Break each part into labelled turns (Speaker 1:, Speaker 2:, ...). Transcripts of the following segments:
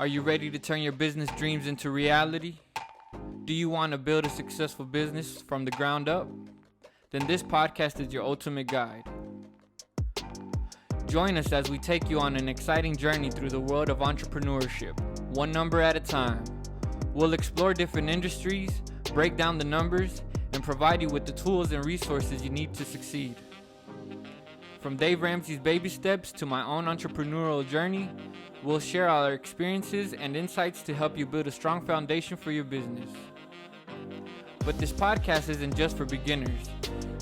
Speaker 1: Are you ready to turn your business dreams into reality? Do you want to build a successful business from the ground up? Then this podcast is your ultimate guide. Join us as we take you on an exciting journey through the world of entrepreneurship, one number at a time. We'll explore different industries, break down the numbers, and provide you with the tools and resources you need to succeed. From Dave Ramsey's baby steps to my own entrepreneurial journey, we'll share our experiences and insights to help you build a strong foundation for your business. But this podcast isn't just for beginners.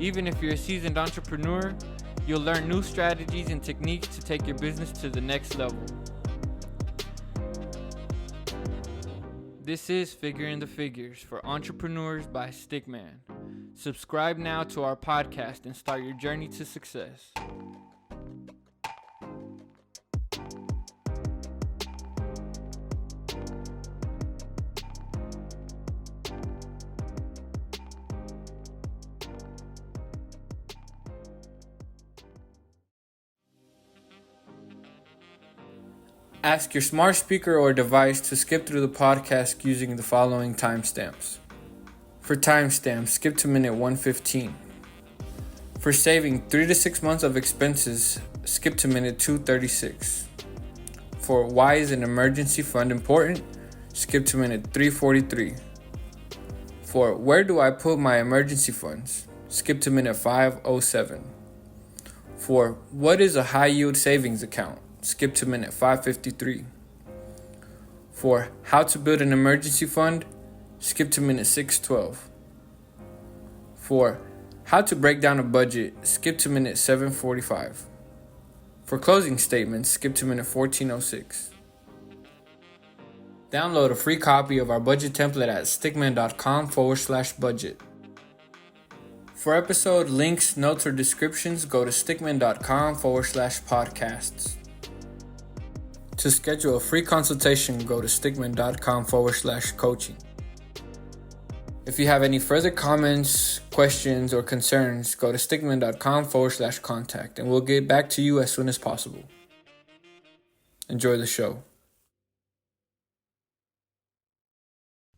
Speaker 1: Even if you're a seasoned entrepreneur, you'll learn new strategies and techniques to take your business to the next level. This is Figuring the Figures for Entrepreneurs by ZtikMan. Subscribe now to our podcast and start your journey to success. Ask your smart speaker or device to skip through the podcast using the following timestamps. For timestamps, skip to minute 115. For saving 3 to 6 months of expenses, skip to minute 236. For why is an emergency fund important, skip to minute 343. For where do I put my emergency funds, skip to minute 507. For what is a high yield savings account, skip to minute 553. For how to build an emergency fund, skip to minute 612. For how to break down a budget, skip to minute 745. For closing statements, skip to minute 1406. Download a free copy of our budget template at ZtikMan.com/budget. For episode links, notes, or descriptions, go to ZtikMan.com/podcasts. To schedule a free consultation, go to ZtikMan.com/coaching. If you have any further comments, questions, or concerns, go to ZtikMan.com/contact and we'll get back to you as soon as possible. Enjoy the show.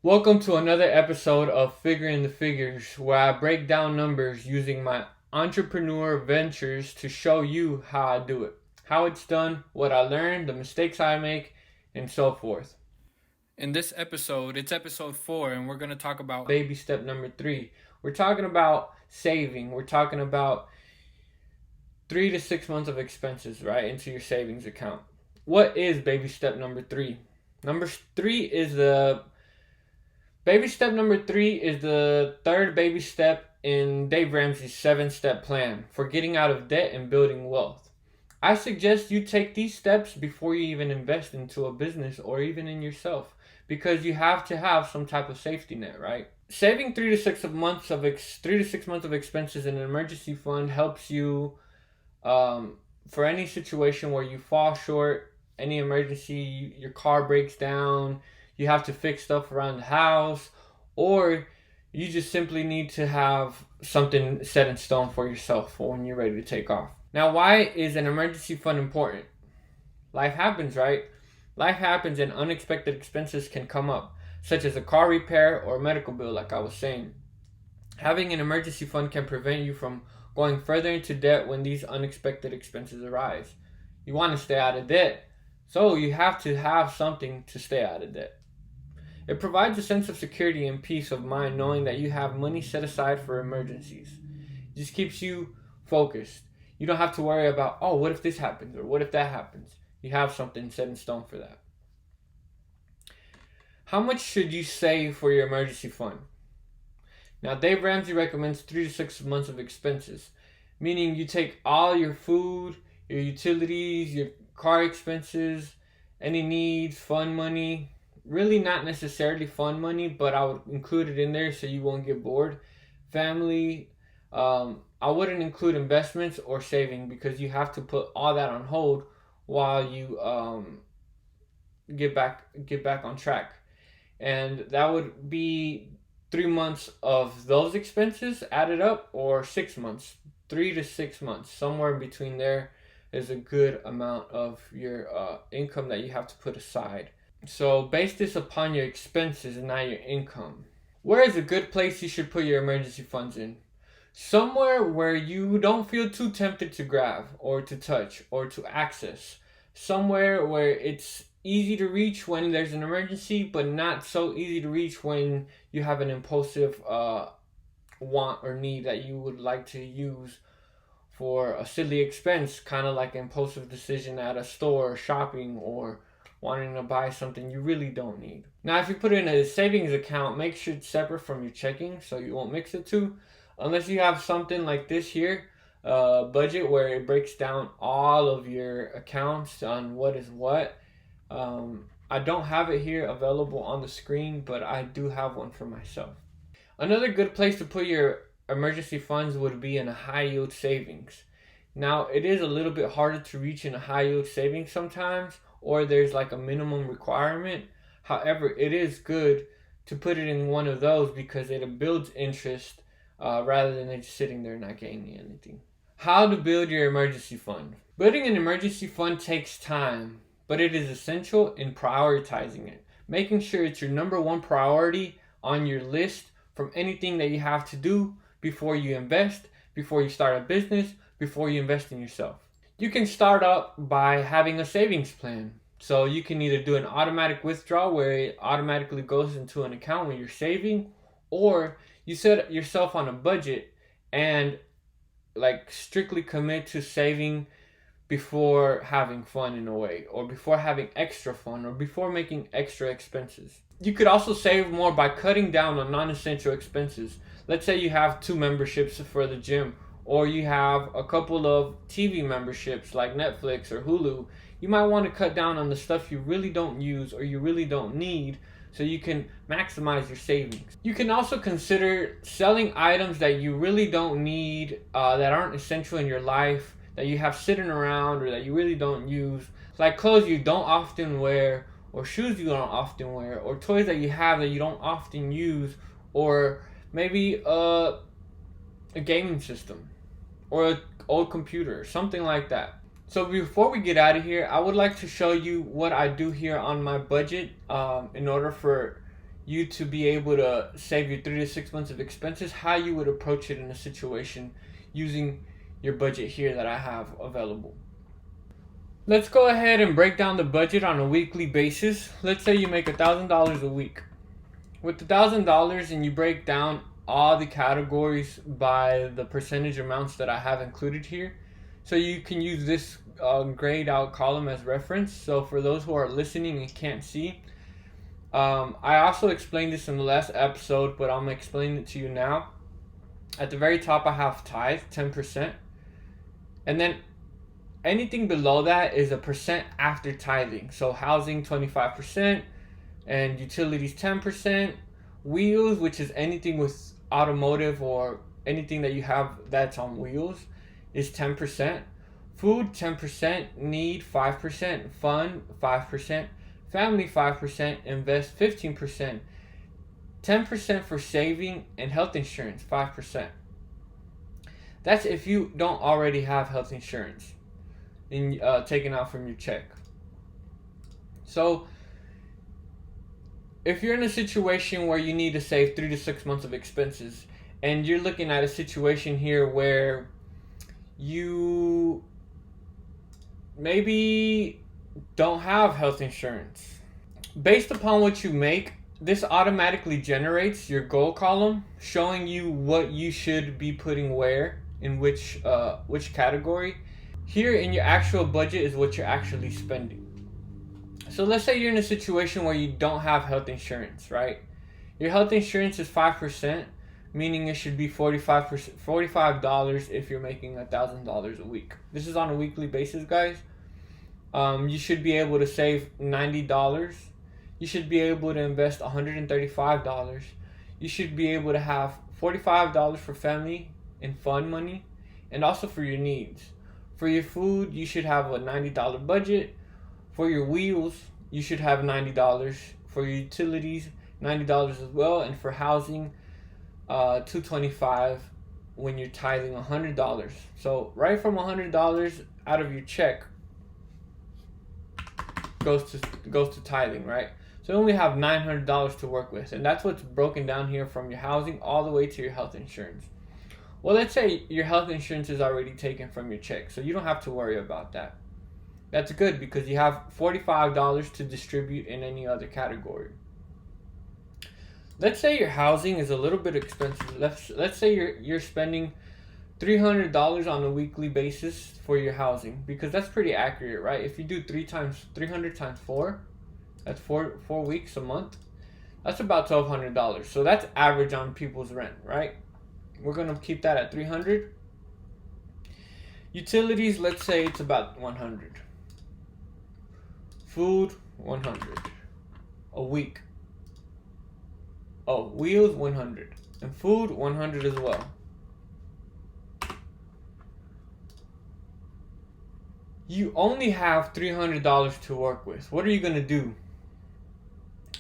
Speaker 1: Welcome to another episode of Figuring the Figures, where I break down numbers using my entrepreneur ventures to show you how I do it, how it's done, what I learned, the mistakes I make, and so forth. In this episode, it's episode 4, and we're going to talk about baby step number 3. We're talking about saving. We're talking about 3 to 6 months of expenses, right, into your savings account. What is baby step number 3? Baby step number 3 is the third baby step in Dave Ramsey's 7-step plan for getting out of debt and building wealth. I suggest you take these steps before you even invest into a business or even in yourself, because you have to have some type of safety net, right? Saving 3 to 6 months of expenses in an emergency fund helps you for any situation where you fall short, any emergency, your car breaks down, you have to fix stuff around the house, or you just simply need to have something set in stone for yourself for when you're ready to take off. Now, why is an emergency fund important? Life happens, right? Life happens and unexpected expenses can come up, such as a car repair or a medical bill, like I was saying. Having an emergency fund can prevent you from going further into debt when these unexpected expenses arise. You want to stay out of debt, so you have to have something to stay out of debt. It provides a sense of security and peace of mind knowing that you have money set aside for emergencies. It just keeps you focused. You don't have to worry about, oh, what if this happens or what if that happens? You have something set in stone for that. How much should you save for your emergency fund? Now, Dave Ramsey recommends 3 to 6 months of expenses, meaning you take all your food, your utilities, your car expenses, any needs, fund money. Really not necessarily fund money, but I would include it in there so you won't get bored. Family, I wouldn't include investments or saving because you have to put all that on hold while you get back on track. And that would be 3 months of those expenses added up, or 6 months, 3 to 6 months, somewhere in between there is a good amount of your income that you have to put aside. So base this upon your expenses and not your income. Where is a good place you should put your emergency funds in? Somewhere where you don't feel too tempted to grab or to touch or to access. Somewhere where it's easy to reach when there's an emergency, but not so easy to reach when you have an impulsive want or need that you would like to use for a silly expense, kind of like impulsive decision at a store, shopping, or wanting to buy something you really don't need. Now, if you put it in a savings account, make sure it's separate from your checking so you won't mix the two. Unless you have something like this here, budget, where it breaks down all of your accounts on what is what. I don't have it here available on the screen, but I do have one for myself. Another good place to put your emergency funds would be in a high yield savings. Now, it is a little bit harder to reach in a high yield savings sometimes, or there's like a minimum requirement. However, it is good to put it in one of those because it builds interest rather than it just sitting there not getting you anything. How to build your emergency fund. Building an emergency fund takes time, but it is essential in prioritizing it, making sure it's your number one priority on your list from anything that you have to do before you invest, before you start a business, before you invest in yourself. You can start up by having a savings plan. So you can either do an automatic withdrawal where it automatically goes into an account when you're saving, or you set yourself on a budget and like strictly commit to saving before having fun in a way, or before having extra fun, or before making extra expenses. You could also save more by cutting down on non-essential expenses. Let's say you have 2 memberships for the gym, or you have a couple of TV memberships like Netflix or Hulu. You might want to cut down on the stuff you really don't use or you really don't need so you can maximize your savings. You can also consider selling items that you really don't need, that aren't essential in your life, that you have sitting around or that you really don't use, like clothes you don't often wear, or shoes you don't often wear, or toys that you have that you don't often use, or maybe a gaming system or an old computer, something like that. So before we get out of here, I would like to show you what I do here on my budget in order for you to be able to save your 3 to 6 months of expenses, how you would approach it in a situation using your budget here that I have available. Let's go ahead and break down the budget on a weekly basis. Let's say you make $1,000 a week. With $1,000 and you break down all the categories by the percentage amounts that I have included here. So you can use this grayed out column as reference. So for those who are listening and can't see, I also explained this in the last episode, but I'm explaining it to you now. At the very top I have tithe, 10%. And then anything below that is a percent after tithing. So housing, 25%, and utilities, 10%. Wheels, which is anything with automotive or anything that you have that's on wheels, is 10%. Food, 10%. Need, 5%. Fun, 5%. Family, 5%. Invest, 15%. 10% for saving and health insurance, 5%. That's if you don't already have health insurance and taken out from your check. So if you're in a situation where you need to save 3 to 6 months of expenses, and you're looking at a situation here where you maybe don't have health insurance, based upon what you make, this automatically generates your goal column showing you what you should be putting where in which category. Here in your actual budget is what you're actually spending. So let's say you're in a situation where you don't have health insurance, right? Your health insurance is 5%, meaning it should be $45 if you're making $1,000 a week. This is on a weekly basis, guys. You should be able to save $90. You should be able to invest $135. You should be able to have $45 for family and fun money, and also for your needs. For your food, you should have a $90 budget. For your wheels, you should have $90. For your utilities, $90 as well. And for housing, $225 when you're tithing $100. So right from $100 out of your check goes to tithing, right? So you only have $900 to work with, and that's what's broken down here from your housing all the way to your health insurance. Well, let's say your health insurance is already taken from your check, so you don't have to worry about that. That's good because you have $45 to distribute in any other category. Let's say your housing is a little bit expensive. Let's say you're spending $300 on a weekly basis for your housing, because that's pretty accurate, right? If you do 300 times 4, that's four weeks a month. That's about $1,200. So that's average on people's rent, right? We're gonna keep that at 300. Utilities, let's say it's about 100. Food, 100 a week. Oh, wheels, 100, and food, 100 as well. You only have $300 to work with. What are you gonna do?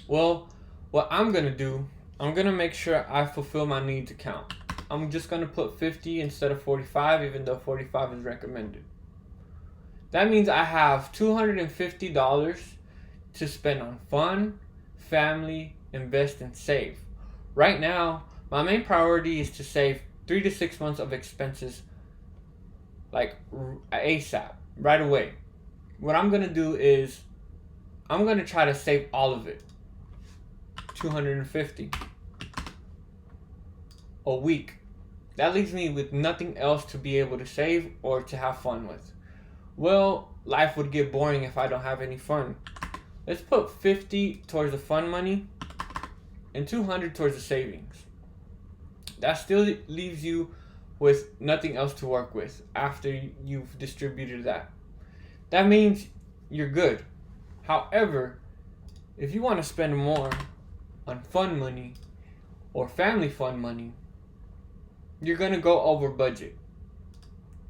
Speaker 1: Well, what I'm gonna do, I'm gonna make sure I fulfill my needs account. I'm just gonna put 50 instead of 45, even though 45 is recommended. That means I have $250 to spend on fun, family, invest, and save. Right now, my main priority is to save 3 to 6 months of expenses, like ASAP, right away. What I'm gonna do is I'm gonna try to save all of it. 250 a week. That leaves me with nothing else to be able to save or to have fun with. Well, life would get boring if I don't have any fun. Let's put 50 towards the fun money and 200 towards the savings. That still leaves you with nothing else to work with after you've distributed that. That means you're good. However, if you want to spend more on fun money or family fun money, you're gonna go over budget.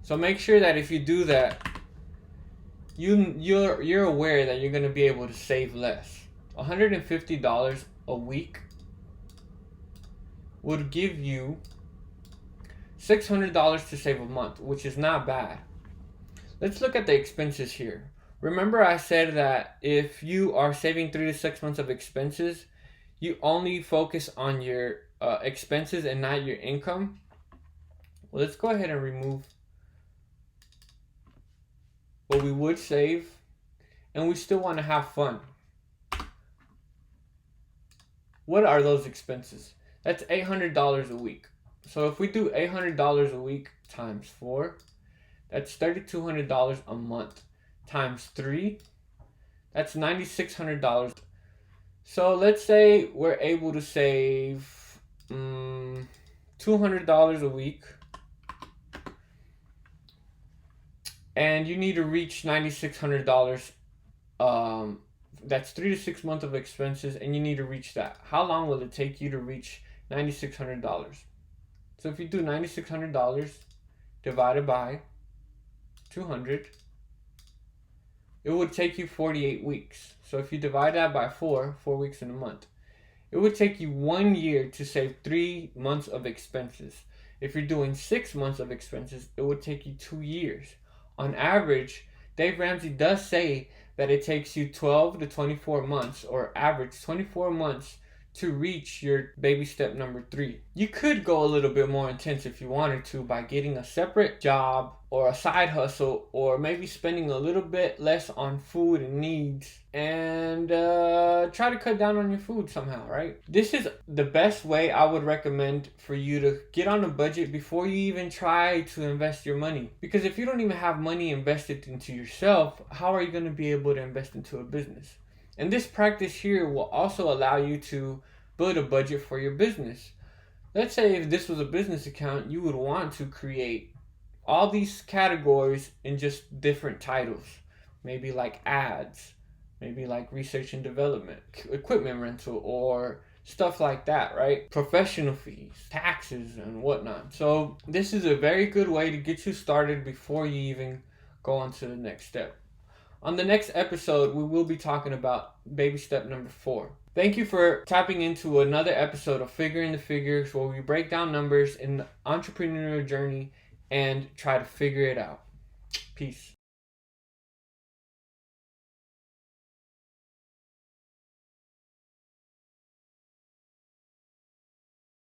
Speaker 1: So make sure that if you do that, you're aware that you're gonna be able to save less. $150 a week would give you $600 to save a month, which is not bad. Let's look at the expenses here. Remember I said that if you are saving 3 to 6 months of expenses, you only focus on your expenses and not your income. Well, let's go ahead and remove what we would save, and we still want to have fun. What are those expenses? That's $800 a week. So if we do $800 a week times 4, that's $3,200 a month. Times 3, that's $9,600. So let's say we're able to save $200 a week, and you need to reach $9,600. That's 3 to 6 months of expenses, and you need to reach that. How long will it take you to reach $9,600? So if you do $9,600 divided by 200, it would take you 48 weeks. So if you divide that by 4 weeks in a month, it would take you 1 year to save 3 months of expenses. If you're doing 6 months of expenses, it would take you 2 years. On average, Dave Ramsey does say that it takes you 12 to 24 months, or average 24 months, to reach your baby step number 3. You could go a little bit more intense if you wanted to by getting a separate job or a side hustle, or maybe spending a little bit less on food and needs, and try to cut down on your food somehow, right? This is the best way I would recommend for you to get on a budget before you even try to invest your money. Because if you don't even have money invested into yourself, how are you going to be able to invest into a business? And this practice here will also allow you to build a budget for your business. Let's say if this was a business account, you would want to create all these categories in just different titles. Maybe like ads, maybe like research and development, equipment rental, or stuff like that, right? Professional fees, taxes, and whatnot. So this is a very good way to get you started before you even go on to the next step. On the next episode, we will be talking about baby step number 4. Thank you for tapping into another episode of Figuring the Figures, where we break down numbers in the entrepreneurial journey and try to figure it out. Peace.